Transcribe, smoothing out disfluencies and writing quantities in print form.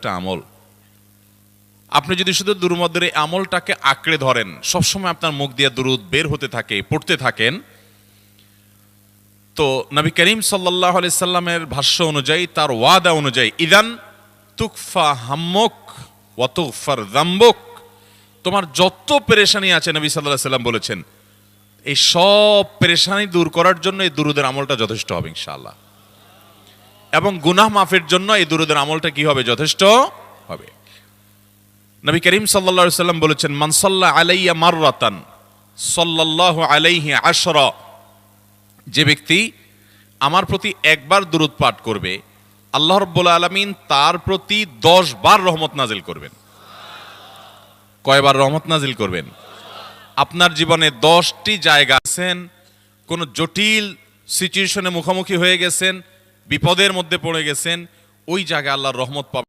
একটা আমল। আপনি যদি শুধু দুরুদের এই আমলটাকে আঁকড়ে ধরেন, সবসময় আপনার মুখ দিয়ে দুরুদ বের হতে থাকে, পড়তে থাকেন, তো নবী করিম সাল্লাল্লাহু আলাইহি সাল্লামের ভাষ্য অনুযায়ী, তার ওয়াদা অনুযায়ী, ইদান তুকফা হাম্মুক ওয়া তুগফার যামবুক, তোমার যত পেরেশানি আছে নবী সাল্লাল্লাহু আলাইহি সাল্লাম বলেছেন, এই সব পেরেশানি দূর করার জন্য এই দুরুদের আমলটা যথেষ্ট হবে ইনশাআল্লাহ। এবং গুনাহ মাফের জন্য এই দুরুদের আমলটা কি হবে? যথেষ্ট হবে। নবী করিম সাল্লাল্লাহু আলাইহি সাল্লাম বলেছেন, মান সাল্লা আলাইয়া মাররাতান সাল্লাল্লাহু আলাইহি আশরা, যে ব্যক্তি আমার প্রতি একবার দুরূদ পাঠ করবে, আল্লাহ রাব্বুল আলামিন তার প্রতি 10 বার রহমত নাজিল করবেন। কয়বার রহমত নাজিল করবেন? আপনার জীবনে 10টি জায়গা আছেন, কোন জটিল সিচুয়েশনে মুখোমুখি হয়ে গেছেন, বিপদের মধ্যে পড়ে গেছেন, ওই জায়গায় আল্লাহর রহমত পাবেন।